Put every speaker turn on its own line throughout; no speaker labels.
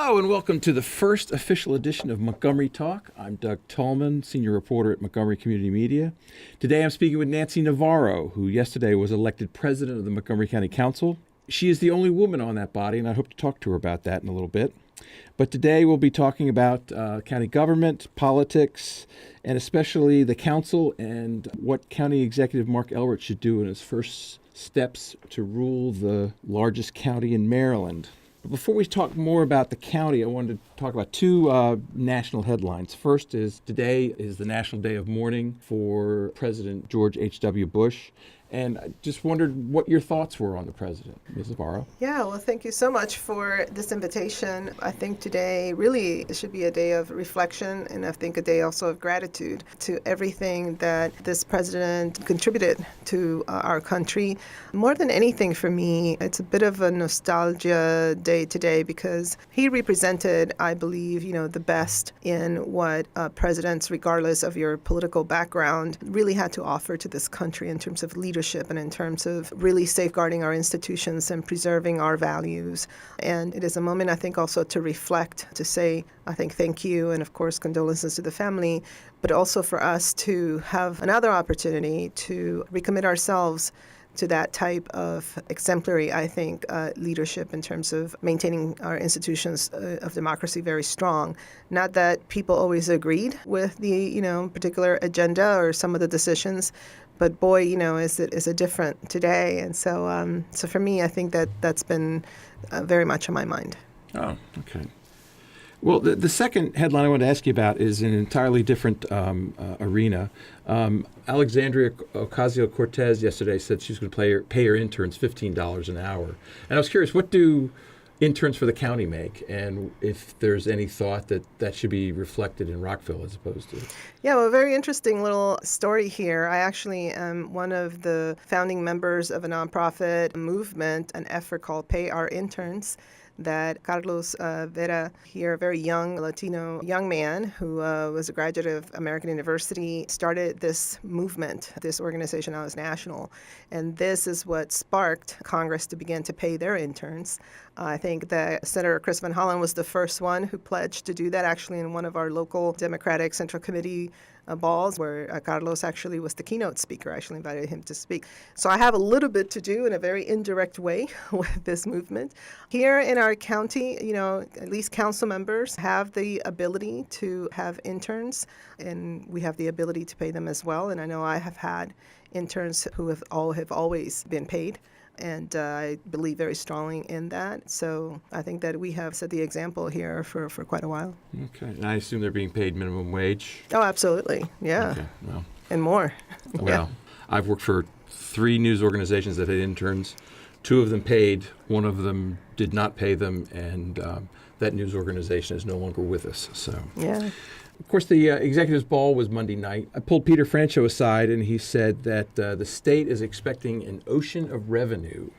Hello and welcome to the first official edition of Montgomery Talk. I'm Doug Tallman, senior reporter at Montgomery Community Media. Today I'm speaking with Nancy Navarro, who yesterday was elected president of the Montgomery County Council. She is the only woman on that body, and I hope to talk to her about that in a little bit. But today we'll be talking about county government, politics, and especially the council and what County Executive Mark Elrich should do in his first steps to rule the largest county in Maryland. But before we talk more about the county, I wanted to talk about two national headlines. First is today is the National Day of Mourning for President George H.W. Bush. And I just wondered what your thoughts were on the president, Ms. Navarro.
Yeah, well, thank you so much for this invitation. I think today really should be a day of reflection, and I think a day also of gratitude to everything that this president contributed to our country. More than anything for me, it's a bit of a nostalgia day today because he represented, I believe, the best in what presidents, regardless of your political background, really had to offer to this country in terms of leadership and in terms of really safeguarding our institutions and preserving our values. And it is a moment, I think, also to reflect, to say, I think, thank you, and of course, condolences to the family, but also for us to have another opportunity to recommit ourselves to that type of exemplary, I think, leadership in terms of maintaining our institutions of democracy very strong. Not that people always agreed with the, particular agenda or some of the decisions, but boy, is it different today. And so for me, I think that's been very much on my mind.
Oh, okay. Well, the second headline I want to ask you about is an entirely different arena. Alexandria Ocasio-Cortez yesterday said she's going to pay her interns $15 an hour. And I was curious, what do interns for the county make, and if there's any thought that should be reflected in Rockville as opposed to?
Yeah, well, a very interesting little story here. I actually am one of the founding members of a nonprofit movement, an effort called Pay Our Interns, that Carlos Vera here, a very young Latino young man who was a graduate of American University, started this movement. This organization now is national. And this is what sparked Congress to begin to pay their interns. I think that Senator Chris Van Hollen was the first one who pledged to do that, actually in one of our local Democratic Central Committee balls, where Carlos actually was the keynote speaker. I actually invited him to speak. So I have a little bit to do in a very indirect way with this movement. Here in our county, at least council members have the ability to have interns, and we have the ability to pay them as well. And I know I have had interns who have always been paid. And I believe very strongly in that. So I think that we have set the example here for quite a while.
Okay. And I assume they're being paid minimum wage?
Oh, absolutely. Yeah.
Okay. Well.
And more.
Well,
yeah.
I've worked for 3 news organizations that had interns. 2 of them paid. 1 of them did not pay them. And that news organization is no longer with us. So.
Yeah.
Of course, the executives' ball was Monday night. I pulled Peter Francho aside, and he said that the state is expecting an ocean of revenue,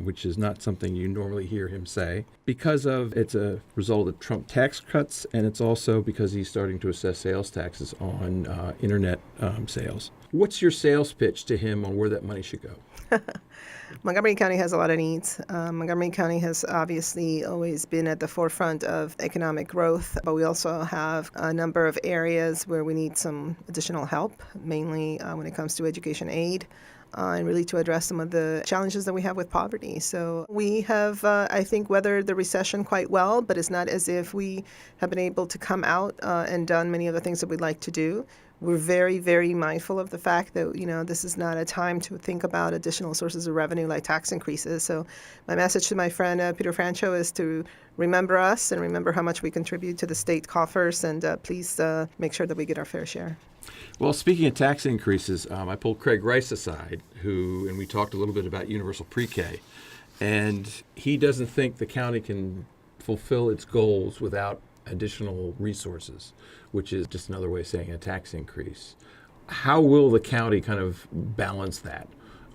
which is not something you normally hear him say, because it's a result of Trump tax cuts, and it's also because he's starting to assess sales taxes on internet sales. What's your sales pitch to him on where that money should go?
Montgomery County has a lot of needs. Montgomery County has obviously always been at the forefront of economic growth, but we also have a number of areas where we need some additional help, mainly when it comes to education aid. And really to address some of the challenges that we have with poverty. So we have, I think, weathered the recession quite well, but it's not as if we have been able to come out and done many of the things that we'd like to do. We're very, very mindful of the fact that, this is not a time to think about additional sources of revenue like tax increases. So my message to my friend Peter Francho is to remember us and remember how much we contribute to the state coffers, and please make sure that we get our fair share.
Well, speaking of tax increases, I pulled Craig Rice aside, and we talked a little bit about universal pre-K, and he doesn't think the county can fulfill its goals without additional resources, which is just another way of saying a tax increase. How will the county kind of balance that?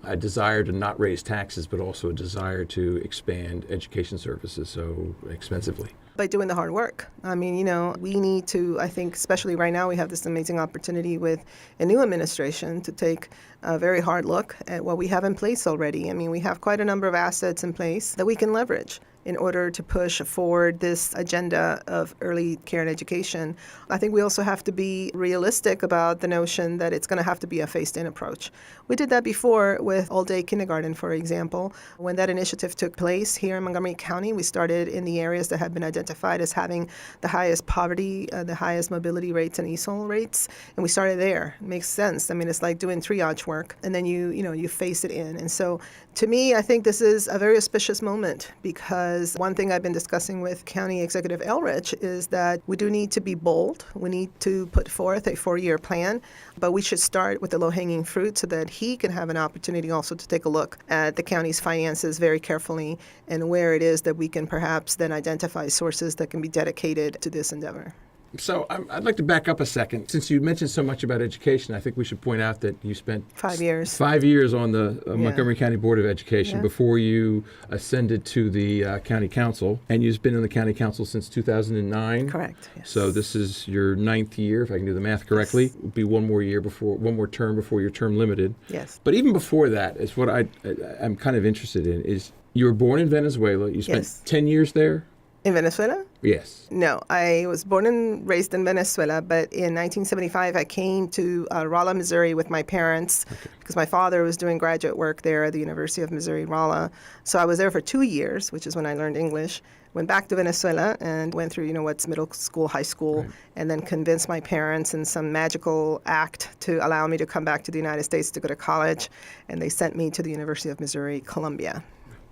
A desire to not raise taxes, but also a desire to expand education services so expensively?
By doing the hard work. I mean, we need to, I think, especially right now, we have this amazing opportunity with a new administration to take a very hard look at what we have in place already. I mean, we have quite a number of assets in place that we can leverage in order to push forward this agenda of early care and education. I think we also have to be realistic about the notion that it's going to have to be a phased-in approach. We did that before with all-day kindergarten, for example. When that initiative took place here in Montgomery County, we started in the areas that had been identified as having the highest poverty, the highest mobility rates and ESOL rates, and we started there. It makes sense. I mean, it's like doing triage work, and then you phase it in. And so to me, I think this is a very auspicious moment, because one thing I've been discussing with County Executive Elrich is that we do need to be bold. We need to put forth a 4-year plan, but we should start with the low-hanging fruit so that he can have an opportunity also to take a look at the county's finances very carefully and where it is that we can perhaps then identify sources that can be dedicated to this endeavor.
So I'd like to back up a second. Since you mentioned so much about education, I think we should point out that you spent
5 years.
5 years on the Montgomery County Board of Education before you ascended to the County Council, and you've been in the County Council since 2009.
Correct. Yes.
So this is your 9th year, if I can do the math correctly.
Yes.
It would be one more term before your term limited.
Yes.
But even before that, is what I'm kind of interested in is you were born in Venezuela. You spent 10 years there.
In Venezuela?
Yes.
No, I was born and raised in Venezuela, but in 1975 I came to Rolla, Missouri with my parents because my father was doing graduate work there at the University of Missouri, Rolla. So I was there for 2 years, which is when I learned English. Went back to Venezuela and went through, what's middle school, high school, and then convinced my parents in some magical act to allow me to come back to the United States to go to college, and they sent me to the University of Missouri, Columbia.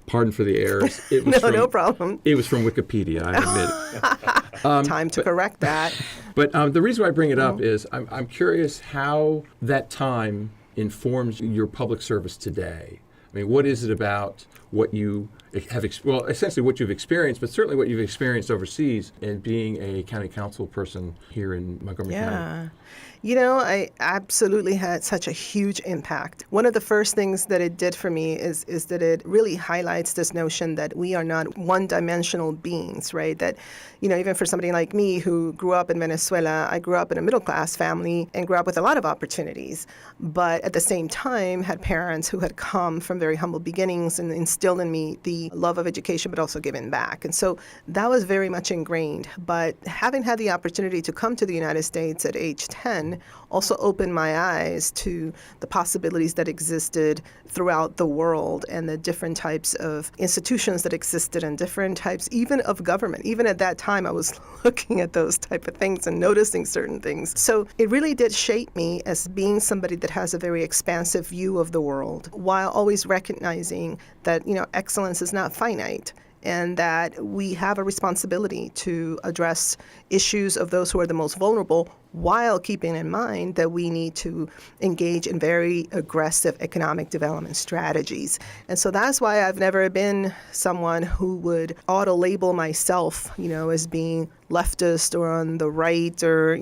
Pardon for the errors. It was
no problem.
It was from Wikipedia, I admit.
Time to correct that.
But the reason why I bring it up is I'm curious how that time informs your public service today. I mean, what is it about what you have, essentially what you've experienced, but certainly what you've experienced overseas and being a county council person here in Montgomery County?
I absolutely had such a huge impact. One of the first things that it did for me is that it really highlights this notion that we are not one-dimensional beings, right? That, even for somebody like me who grew up in Venezuela, I grew up in a middle-class family and grew up with a lot of opportunities, but at the same time had parents who had come from very humble beginnings and instilled in me the love of education, but also giving back. And so that was very much ingrained. But having had the opportunity to come to the United States at age 10 also opened my eyes to the possibilities that existed throughout the world and the different types of institutions that existed and different types even of government. Even at that time, I was looking at those type of things and noticing certain things. So it really did shape me as being somebody that has a very expansive view of the world, while always recognizing that, excellence is not finite, and that we have a responsibility to address issues of those who are the most vulnerable, while keeping in mind that we need to engage in very aggressive economic development strategies. And so that's why I've never been someone who would auto-label myself, as being leftist or on the right or,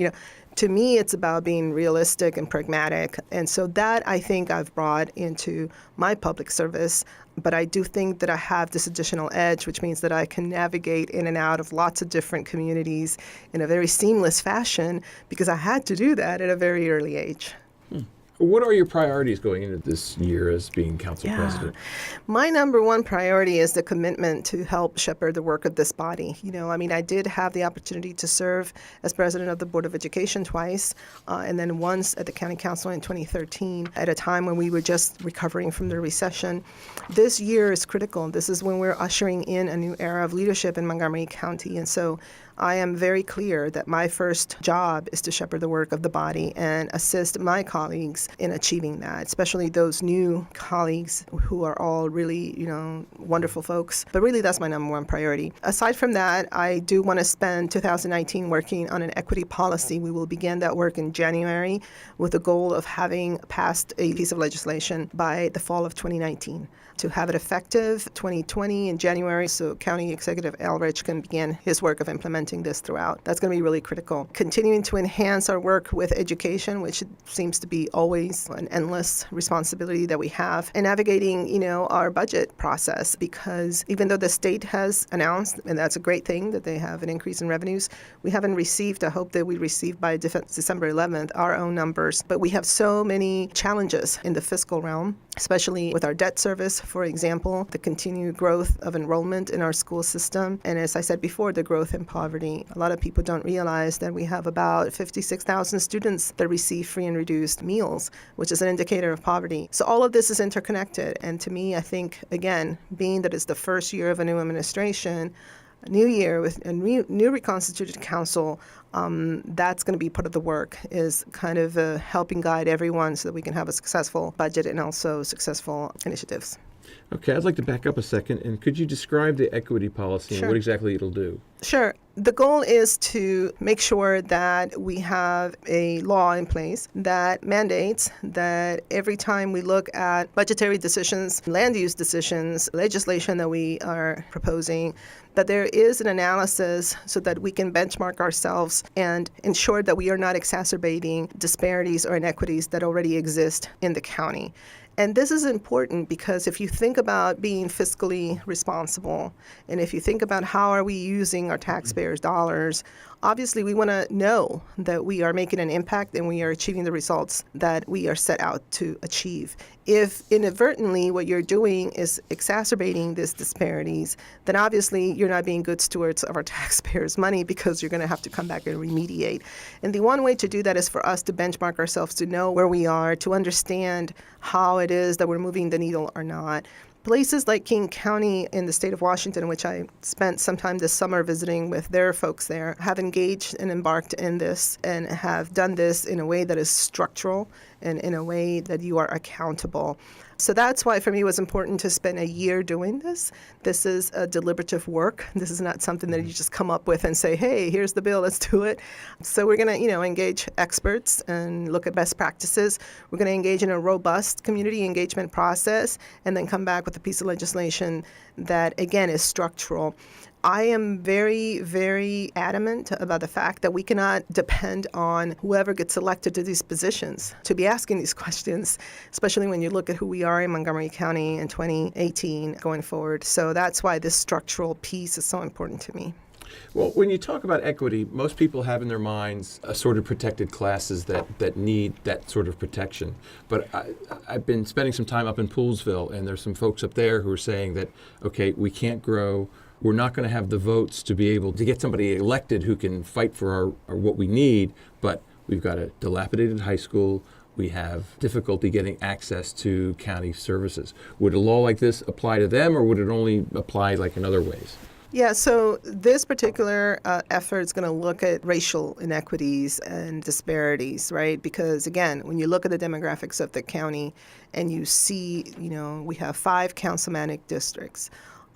To me, it's about being realistic and pragmatic. And so that, I think, I've brought into my public service. But I do think that I have this additional edge, which means that I can navigate in and out of lots of different communities in a very seamless fashion, because I had to do that at a very early age.
What are your priorities going into this year as being council president?
My number one priority is the commitment to help shepherd the work of this body. I did have the opportunity to serve as president of the Board of Education twice, and then once at the County Council in 2013, at a time when we were just recovering from the recession. This year is critical. This is when we're ushering in a new era of leadership in Montgomery County. And so I am very clear that my first job is to shepherd the work of the body and assist my colleagues in achieving that, especially those new colleagues who are all really, wonderful folks. But really, that's my number one priority. Aside from that, I do want to spend 2019 working on an equity policy. We will begin that work in January with the goal of having passed a piece of legislation by the fall of 2019. To have it effective 2020 in January, so County Executive Elrich can begin his work of implementing implementing this throughout. That's going to be really critical. Continuing to enhance our work with education, which seems to be always an endless responsibility that we have, and navigating, our budget process, because even though the state has announced, and that's a great thing, that they have an increase in revenues, we haven't received, I hope that we receive by December 11th, our own numbers. But we have so many challenges in the fiscal realm, especially with our debt service, for example, the continued growth of enrollment in our school system. And as I said before, the growth in poverty. A lot of people don't realize that we have about 56,000 students that receive free and reduced meals, which is an indicator of poverty. So all of this is interconnected. And to me, I think, again, being that it's the first year of a new administration, a new year with a new reconstituted council, that's going to be part of the work, is kind of helping guide everyone so that we can have a successful budget and also successful initiatives.
Okay, I'd like to back up a second, and could you describe the equity policy and what exactly it'll do?
Sure. The goal is to make sure that we have a law in place that mandates that every time we look at budgetary decisions, land use decisions, legislation that we are proposing, that there is an analysis so that we can benchmark ourselves and ensure that we are not exacerbating disparities or inequities that already exist in the county. And this is important because if you think about being fiscally responsible, and if you think about how are we using our taxpayers' dollars, obviously we want to know that we are making an impact and we are achieving the results that we are set out to achieve. If inadvertently what you're doing is exacerbating these disparities, then obviously you're not being good stewards of our taxpayers' money, because you're going to have to come back and remediate. And the one way to do that is for us to benchmark ourselves, to know where we are, to understand how it is that we're moving the needle or not. Places like King County in the state of Washington, which I spent some time this summer visiting with their folks there, have engaged and embarked in this and have done this in a way that is structural and in a way that you are accountable. So that's why for me it was important to spend a year doing this. This is a deliberative work. This is not something that you just come up with and say, hey, here's the bill, let's do it. So we're going to, engage experts and look at best practices. We're going to engage in a robust community engagement process and then come back with a piece of legislation that, again, is structural. I am very, very adamant about the fact that we cannot depend on whoever gets elected to these positions to be asking these questions, especially when you look at who we are in Montgomery County in 2018 going forward. So that's why this structural piece is so important to me.
Well, when you talk about equity, most people have in their minds assorted protected classes that need that sort of protection. But I've been spending some time up in Poolesville, and there's some folks up there who are saying that, okay, we can't grow. We're not going to have the votes to be able to get somebody elected who can fight for our what we need, but we've got a dilapidated high school. We have difficulty getting access to county services. Would a law like this apply to them, or would it only apply like in other ways?
Yeah, so this particular effort is going to look at racial inequities and disparities, right? Because, again, when you look at the demographics of the county and you see, we have 5 councilmanic districts.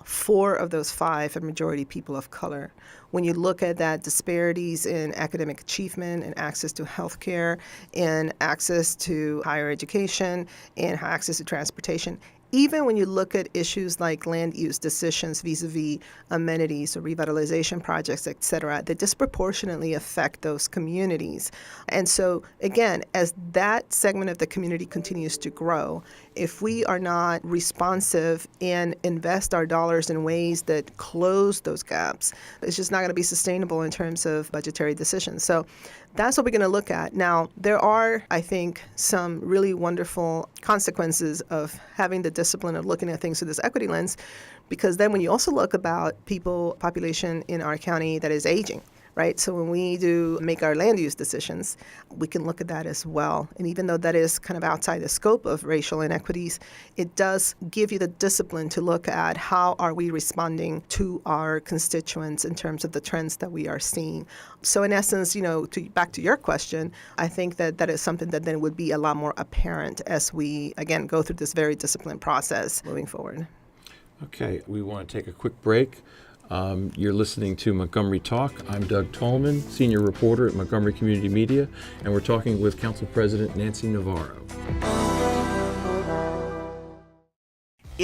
4 of those 5 are majority people of color. When you look at that disparities in academic achievement and access to health care and access to higher education and access to transportation, even when you look at issues like land use decisions vis-a-vis amenities or revitalization projects, et cetera, that disproportionately affect those communities. And so, again, as that segment of the community continues to grow, if we are not responsive and invest our dollars in ways that close those gaps, it's just not going to be sustainable in terms of budgetary decisions. So that's what we're going to look at. Now, there are, I think, some really wonderful consequences of having the discipline of looking at things through this equity lens, because then when you also look about population in our county that is aging, right? So when we do make our land use decisions, we can look at that as well. And even though that is kind of outside the scope of racial inequities, it does give you the discipline to look at how are we responding to our constituents in terms of the trends that we are seeing. So in essence, back to your question, I think that is something that then would be a lot more apparent as we, again, go through this very disciplined process moving forward.
Okay, we want to take a quick break. You're listening to Montgomery Talk. I'm Doug Tallman, senior reporter at Montgomery Community Media, and we're talking with Council President Nancy Navarro.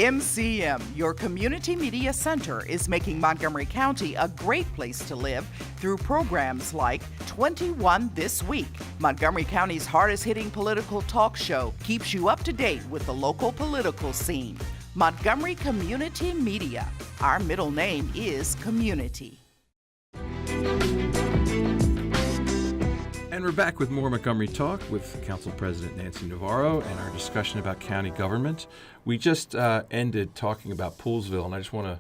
MCM, your community media center, is making Montgomery County a great place to live through programs like 21 This Week. Montgomery County's hardest-hitting political talk show keeps you up to date with the local political scene. Montgomery Community Media. Our middle name is Community.
And we're back with more Montgomery Talk with Council President Nancy Navarro and our discussion about county government. We just ended talking about Poolesville, and I just want to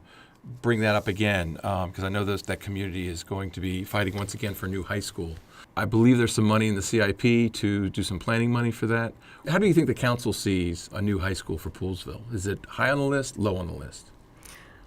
bring that up again because I know that community is going to be fighting once again for a new high school. I believe there's some money in the CIP to do some planning money for that. How do you think the council sees a new high school for Poolesville? Is it high on the list, low on the list?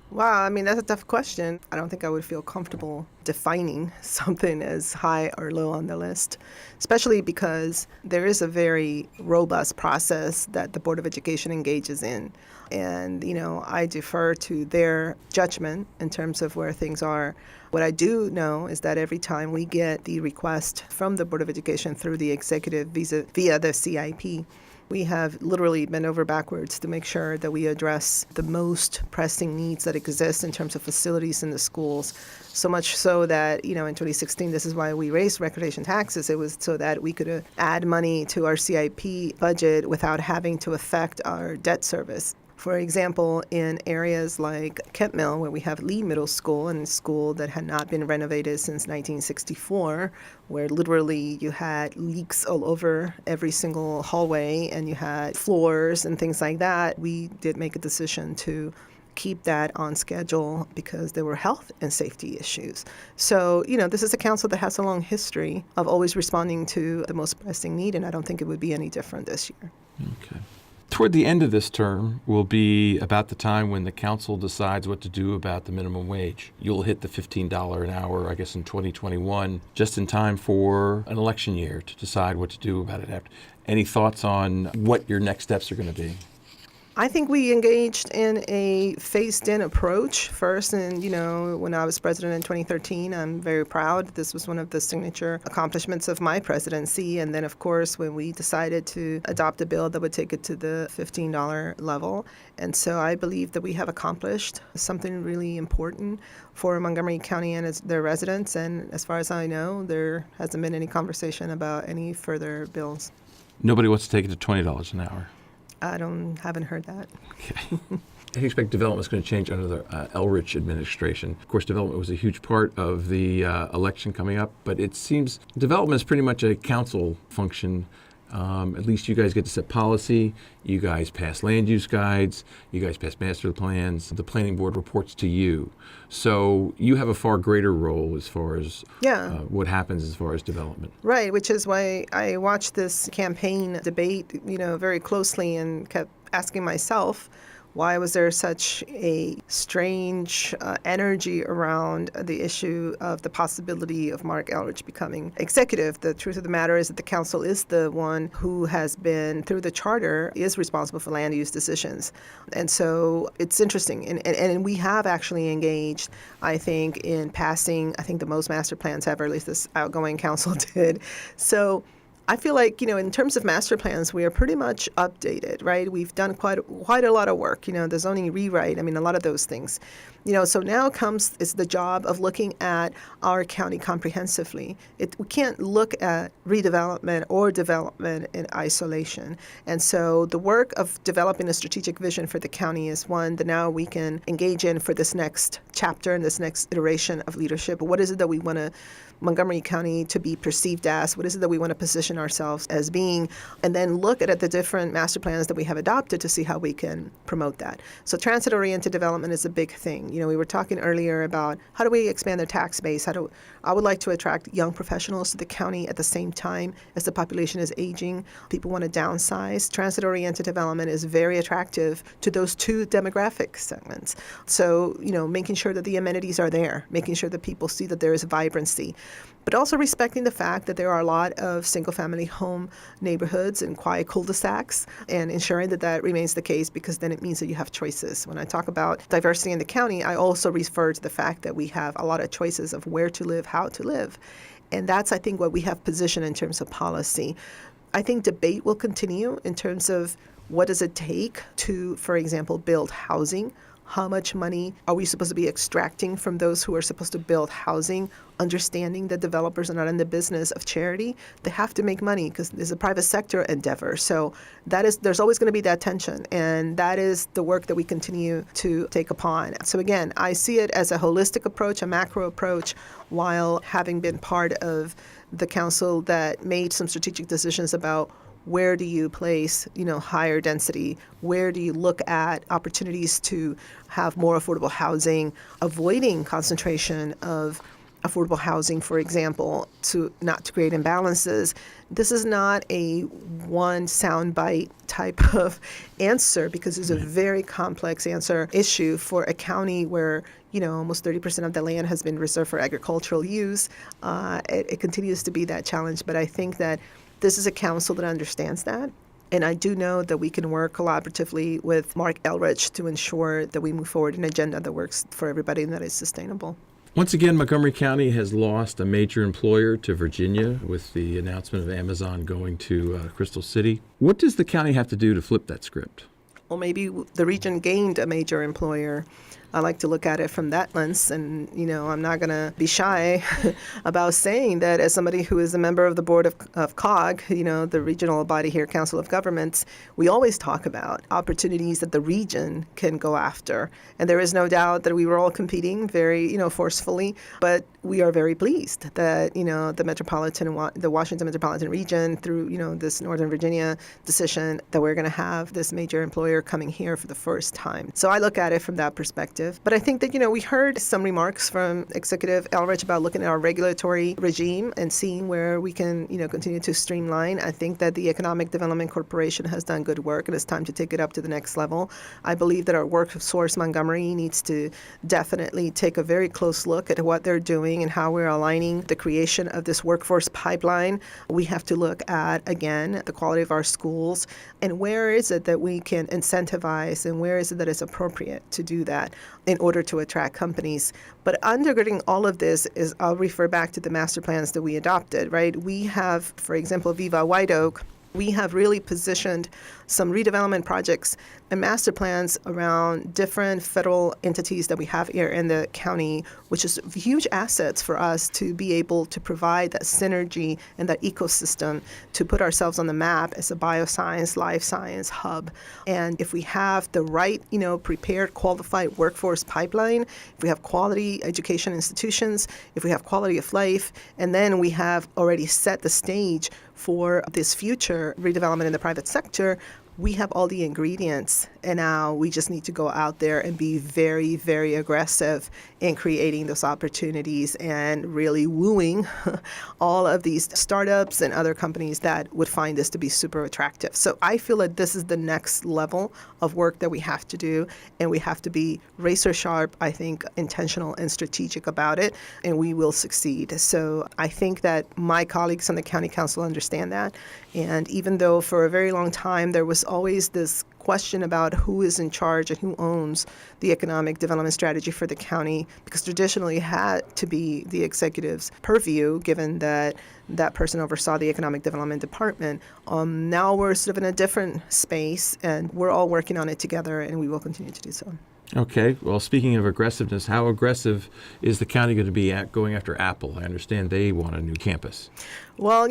Wow, I mean, that's a tough question. I don't think I would feel comfortable defining something as high or low on the list, especially because there is a very robust process that the Board of Education engages in. And, I defer to their judgment in terms of where things are. What I do know is that every time we get the request from the Board of Education through the executive via the CIP, we have literally bent over backwards to make sure that we address the most pressing needs that exist in terms of facilities in the schools. So much so that, in 2016, this is why we raised recreation taxes. It was so that we could add money to our CIP budget without having to affect our debt service. For example, in areas like Kent Mill, where we have Lee Middle School, and a school that had not been renovated since 1964, where literally you had leaks all over every single hallway and you had floors and things like that, we did make a decision to keep that on schedule because there were health and safety issues. So, this is a council that has a long history of always responding to the most pressing need, and I don't think it would be any different this year.
Okay. Toward the end of this term will be about the time when the council decides what to do about the minimum wage. You'll hit the $15 an hour, I guess, in 2021, just in time for an election year to decide what to do about it. Any thoughts on what your next steps are going to be?
I think we engaged in a phased-in approach first. And, when I was president in 2013, I'm very proud. This was one of the signature accomplishments of my presidency. And then, of course, when we decided to adopt a bill that would take it to the $15 level. And so I believe that we have accomplished something really important for Montgomery County and their residents. And as far as I know, there hasn't been any conversation about any further bills.
Nobody wants to take it to $20 an hour.
I haven't heard that.
Okay. I expect development is going to change under the Elrich administration. Of course, development was a huge part of the election coming up, but it seems development is pretty much a council function. At least you guys get to set policy. You guys pass land use guides. You guys pass master plans. The planning board reports to you. So you have a far greater role as far as what happens as far as development.
Right, which is why I watched this campaign debate, very closely and kept asking myself, why was there such a strange energy around the issue of the possibility of Mark Elrich becoming executive? The truth of the matter is that the council is the one who has been, through the charter, is responsible for land use decisions. And so it's interesting. And we have actually engaged, I think, in passing, the most master plans ever, at least this outgoing council did. So I feel like, in terms of master plans, we are pretty much updated, right? We've done quite a lot of work, the zoning rewrite, a lot of those things. So now is the job of looking at our county comprehensively. We can't look at redevelopment or development in isolation. And so the work of developing a strategic vision for the county is one that now we can engage in for this next chapter and this next iteration of leadership. What is it that we want Montgomery County to be perceived as? What is it that we want to position ourselves as being? And then look at the different master plans that we have adopted to see how we can promote that. So transit-oriented development is a big thing. We were talking earlier about how do we expand the tax base? I would like to attract young professionals to the county at the same time as the population is aging. People want to downsize. Transit-oriented development is very attractive to those two demographic segments. So, making sure that the amenities are there, making sure that people see that there is vibrancy, but also respecting the fact that there are a lot of single-family home neighborhoods and quiet cul-de-sacs, and ensuring that remains the case, because then it means that you have choices. When I talk about diversity in the county, I also refer to the fact that we have a lot of choices of where to live, how to live. And that's, what we have positioned in terms of policy. I think debate will continue in terms of What does it take to, for example, build housing? How much money are we supposed to be extracting from those who are supposed to build housing, understanding that developers are not in the business of charity? They have to make money because it's a private sector endeavor. So there's always going to be that tension, and that is the work that we continue to take upon. So again, I see it as a holistic approach, a macro approach, while having been part of the council that made some strategic decisions about where do you place, higher density? Where do you look at opportunities to have more affordable housing, avoiding concentration of affordable housing, for example, not to create imbalances? This is not a one soundbite type of answer because it's a very complex issue for a county where almost 30% of the land has been reserved for agricultural use. It continues to be that challenge, but I think that this is a council that understands that. And I do know that we can work collaboratively with Mark Elrich to ensure that we move forward an agenda that works for everybody and that is sustainable.
Once again, Montgomery County has lost a major employer to Virginia with the announcement of Amazon going to Crystal City. What does the county have to do to flip that script?
Well, maybe the region gained a major employer. I like to look at it from that lens, and I'm not going to be shy about saying that as somebody who is a member of the board of COG, the regional body here, Council of Governments, we always talk about opportunities that the region can go after. And there is no doubt that we were all competing very, forcefully, but we are very pleased that, the Washington metropolitan region through, this Northern Virginia decision that we're going to have this major employer coming here for the first time. So I look at it from that perspective. But I think that, we heard some remarks from Executive Elrich about looking at our regulatory regime and seeing where we can, continue to streamline. I think that the Economic Development Corporation has done good work, and it's time to take it up to the next level. I believe that our Workforce Montgomery needs to definitely take a very close look at what they're doing and how we're aligning the creation of this workforce pipeline. We have to look at, again, the quality of our schools and where is it that we can incentivize and where is it that it's appropriate to do that in order to attract companies. But undergirding all of this is, I'll refer back to the master plans that we adopted, right? We have, for example, Viva White Oak, we have really positioned some redevelopment projects and master plans around different federal entities that we have here in the county, which is huge assets for us to be able to provide that synergy and that ecosystem to put ourselves on the map as a bioscience, life science hub. And if we have the right, prepared, qualified workforce pipeline, if we have quality education institutions, if we have quality of life, and then we have already set the stage for this future redevelopment in the private sector, we have all the ingredients, and now we just need to go out there and be very, very aggressive in creating those opportunities and really wooing all of these startups and other companies that would find this to be super attractive. So I feel that this is the next level of work that we have to do, and we have to be razor sharp, I think, intentional and strategic about it, and we will succeed. So I think that my colleagues on the county council understand that, and even though for a very long time there was always this question about who is in charge and who owns the economic development strategy for the county, because traditionally it had to be the executive's purview, given that that person oversaw the economic development department. Now we're sort of in a different space, and we're all working on it together, and we will continue to do so.
Okay. Well, speaking of aggressiveness, how aggressive is the county going to be at going after Apple? I understand they want a new campus.
Well,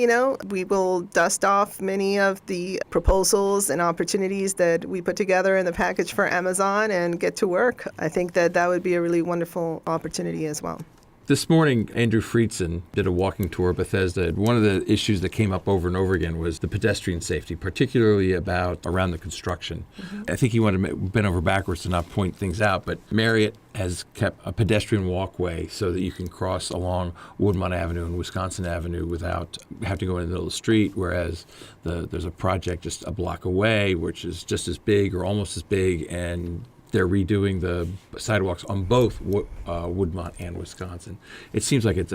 we will dust off many of the proposals and opportunities that we put together in the package for Amazon and get to work. I think that would be a really wonderful opportunity as well.
This morning, Andrew Friedson did a walking tour of Bethesda. One of the issues that came up over and over again was the pedestrian safety, particularly around the construction. Mm-hmm. I think he wanted to bend over backwards to not point things out, but Marriott has kept a pedestrian walkway so that you can cross along Woodmont Avenue and Wisconsin Avenue without having to go in the middle of the street, whereas there's a project just a block away, which is just as big or almost as big, and they're redoing the sidewalks on both Woodmont and Wisconsin. It seems like it's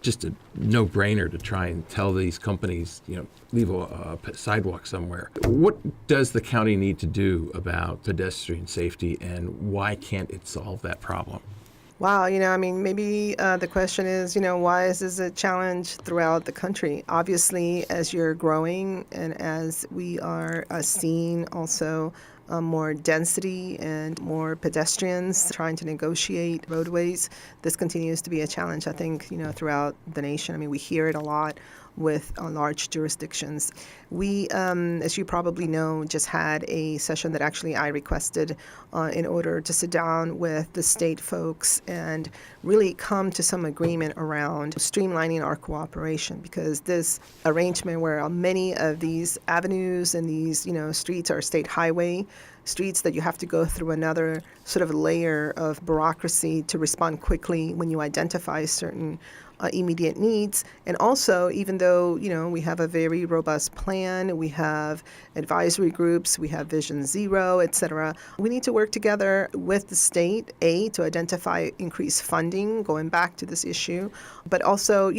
just a no-brainer to try and tell these companies, leave a sidewalk somewhere. What does the county need to do about pedestrian safety, and why can't it solve that problem?
Wow, maybe the question is, why is this a challenge throughout the country? Obviously, as you're growing and as we are seeing also more density and more pedestrians trying to negotiate roadways, this continues to be a challenge, I think, throughout the nation. I mean, we hear it a lot with large jurisdictions. We, as you probably know, just had a session that actually I requested in order to sit down with the state folks and really come to some agreement around streamlining our cooperation, because this arrangement where many of these avenues and these, streets are state highway streets that you have to go through another sort of layer of bureaucracy to respond quickly when you identify certain immediate needs. And also, even though, we have a very robust plan, we have advisory groups, we have Vision Zero, et cetera, we need to work together with the state, to identify increased funding, going back to this issue, but also,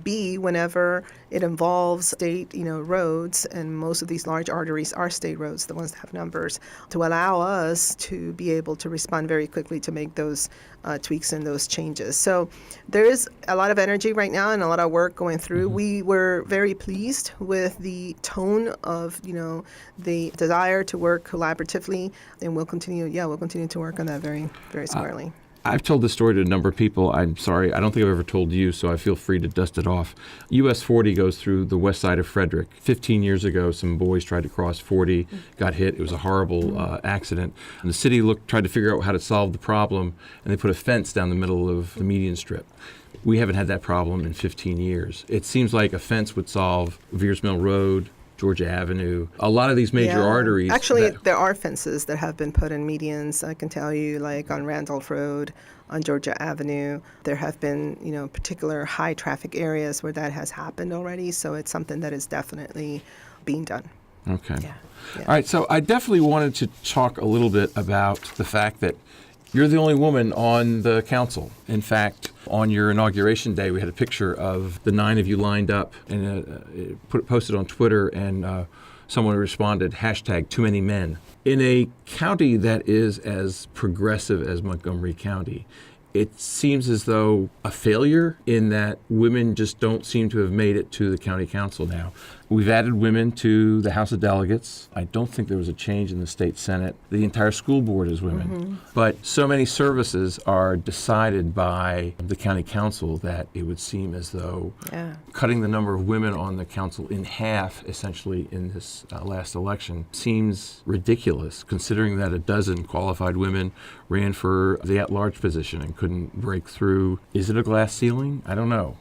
B, whenever it involves state, roads, and most of these large arteries are state roads, the ones that have numbers, to allow us to be able to respond very quickly to make those tweaks and those changes. So there is a lot of energy right now and a lot of work going through. Mm-hmm. We were very pleased with the tone of, the desire to work collaboratively, and we'll continue to work on that very, very squarely.
I've told this story to a number of people. I'm sorry, I don't think I've ever told you, so I feel free to dust it off. US 40 goes through the west side of Frederick. 15 years ago, some boys tried to cross 40, got hit. It was a horrible accident. And the city tried to figure out how to solve the problem, and they put a fence down the middle of the median strip. We haven't had that problem in 15 years. It seems like a fence would solve Veers Mill Road, Georgia Avenue, a lot of these major arteries.
Actually, there are fences that have been put in medians. I can tell you, like on Randolph Road, on Georgia Avenue, there have been, particular high traffic areas where that has happened already. So it's something that is definitely being done.
Okay. Yeah. All right. So I definitely wanted to talk a little bit about the fact that you're the only woman on the council. In fact, on your inauguration day, we had a picture of the 9 of you lined up and posted on Twitter, and someone responded, #TooManyMen. In a county that is as progressive as Montgomery County, it seems as though a failure in that women just don't seem to have made it to the county council now. We've added women to the House of Delegates. I don't think there was a change in the state Senate. The entire school board is women. Mm-hmm. But so many services are decided by the county council that it would seem as though cutting the number of women on the council in half, essentially, in this last election seems ridiculous, considering that a dozen qualified women ran for the at-large position and couldn't break through. Is it a glass ceiling? I don't know.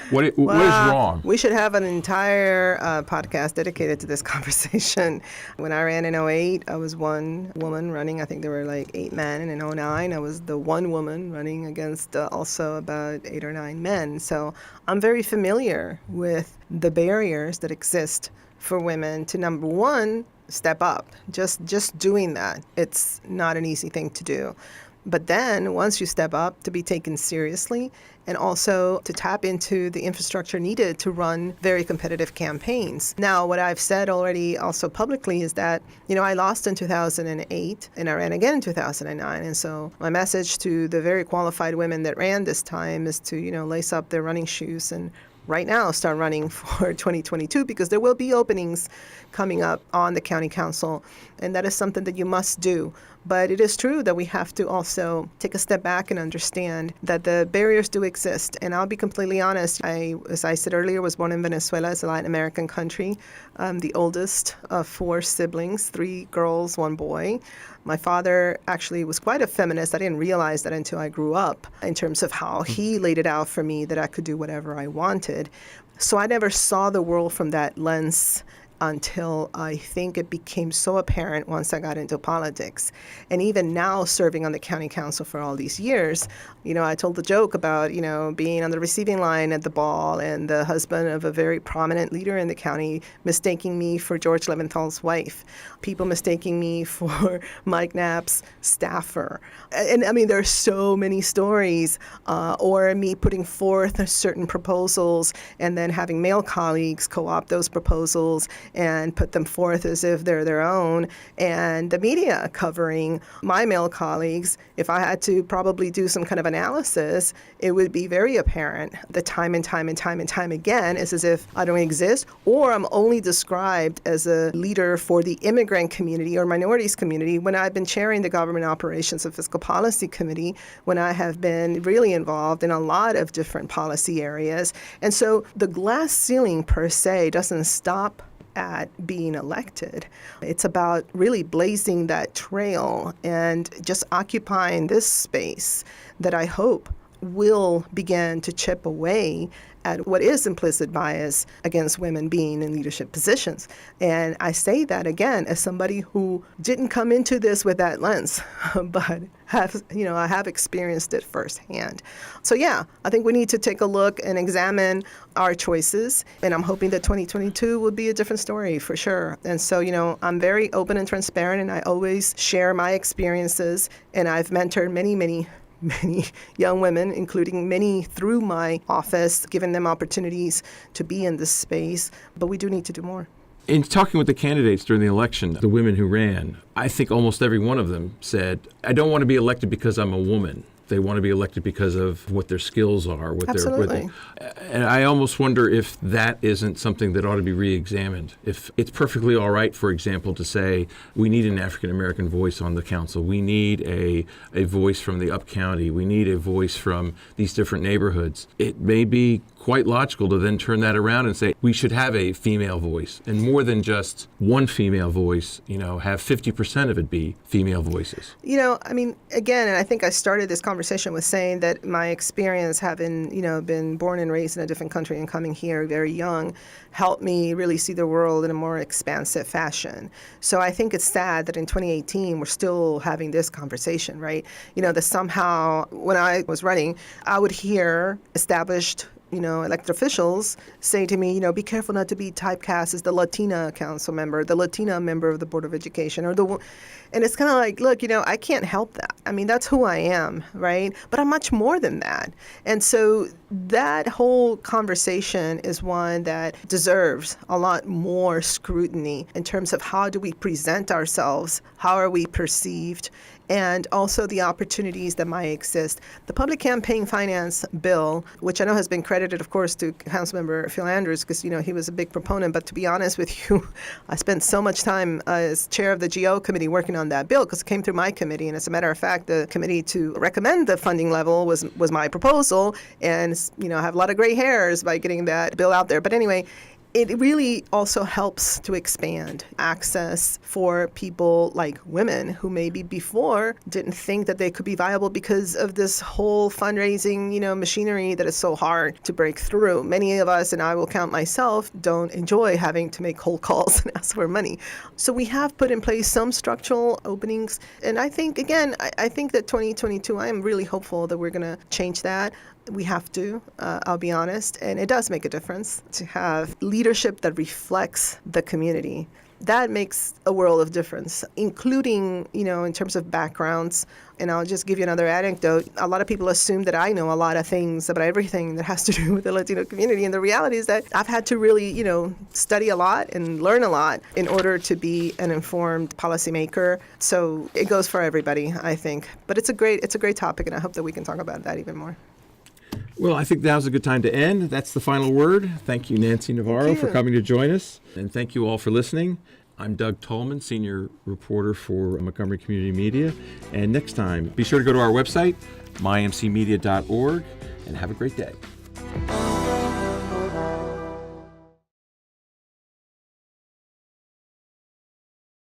What is wrong?
We should have an entire podcast dedicated to this conversation. When I ran in 2008, I was one woman running. I think there were like 8 men. And in 2009, I was the one woman running against also about 8 or 9 men. So I'm very familiar with the barriers that exist for women to, number one, step up. Just doing that, it's not an easy thing to do. But then once you step up, to be taken seriously, and also to tap into the infrastructure needed to run very competitive campaigns. Now, what I've said already also publicly is that, I lost in 2008 and I ran again in 2009. And so my message to the very qualified women that ran this time is to, lace up their running shoes and right now start running for 2022, because there will be openings coming up on the county council, and that is something that you must do. But it is true that we have to also take a step back and understand that the barriers do exist. And I'll be completely honest, as I said earlier, was born in Venezuela. It's a Latin American country. I'm the oldest of 4 siblings, 3 girls, 1 boy. My father actually was quite a feminist. I didn't realize that until I grew up, in terms of how he laid it out for me that I could do whatever I wanted. So I never saw the world from that lens until I think it became so apparent once I got into politics. And even now, serving on the county council for all these years, I told the joke about, being on the receiving line at the ball and the husband of a very prominent leader in the county mistaking me for George Leventhal's wife, people mistaking me for Mike Knapp's staffer. And I mean, there are so many stories, or me putting forth certain proposals and then having male colleagues co-opt those proposals and put them forth as if they're their own. And the media covering my male colleagues, if I had to probably do some kind of analysis, it would be very apparent that time and time again, it's as if I don't exist, or I'm only described as a leader for the immigrant community or minorities community when I've been chairing the Government Operations and Fiscal Policy Committee, when I have been really involved in a lot of different policy areas. And so the glass ceiling per se doesn't stop at being elected. It's about really blazing that trail and just occupying this space that I hope will begin to chip away at what is implicit bias against women being in leadership positions. And I say that again as somebody who didn't come into this with that lens, but I have experienced it firsthand. So yeah, I think we need to take a look and examine our choices, and I'm hoping that 2022 will be a different story for sure. And so, I'm very open and transparent, and I always share my experiences, and I've mentored many young women, including many through my office, giving them opportunities to be in this space. But we do need to do more.
In talking with the candidates during the election, the women who ran, I think almost every one of them said, I don't want to be elected because I'm a woman. They want to be elected because of what their skills are.
Absolutely.
And I almost wonder if that isn't something that ought to be re-examined. If it's perfectly all right, for example, to say we need an African-American voice on the council. We need a voice from the up county. We need a voice from these different neighborhoods. It may be quite logical to then turn that around and say we should have a female voice, and more than just one female voice, have 50% of it be female voices.
Again, and I think I started this conversation with saying that my experience having, been born and raised in a different country and coming here very young helped me really see the world in a more expansive fashion. So I think it's sad that in 2018 we're still having this conversation, right? That somehow when I was running, I would hear established elected officials say to me, be careful not to be typecast as the Latina council member, the Latina member of the Board of Education, and it's kind of like, look, I can't help that. I mean, that's who I am, right? But I'm much more than that. And so that whole conversation is one that deserves a lot more scrutiny in terms of how do we present ourselves, how are we perceived, and also the opportunities that might exist. The public campaign finance bill, which I know has been credited, of course, to Councilmember Phil Andrews, because, he was a big proponent. But to be honest with you, I spent so much time as chair of the GO committee working on that bill because it came through my committee. And as a matter of fact, the committee to recommend the funding level was my proposal. And, I have a lot of gray hairs by getting that bill out there. But anyway, it really also helps to expand access for people like women who maybe before didn't think that they could be viable because of this whole fundraising, machinery that is so hard to break through. Many of us, and I will count myself, don't enjoy having to make cold calls and ask for money. So we have put in place some structural openings. And I think, again, I think that 2022, I am really hopeful that we're going to change that. We have to, I'll be honest, and it does make a difference to have leadership that reflects the community. That makes a world of difference, including, in terms of backgrounds. And I'll just give you another anecdote. A lot of people assume that I know a lot of things about everything that has to do with the Latino community. And the reality is that I've had to really, study a lot and learn a lot in order to be an informed policymaker. So it goes for everybody, I think. But it's a great topic, and I hope that we can talk about that even more.
Well, I think now's a good time to end. That's the final word. Thank you, Nancy Navarro, for coming to join us. And thank you all for listening. I'm Doug Tallman, senior reporter for Montgomery Community Media. And next time, be sure to go to our website, mymcmedia.org, and have a great day.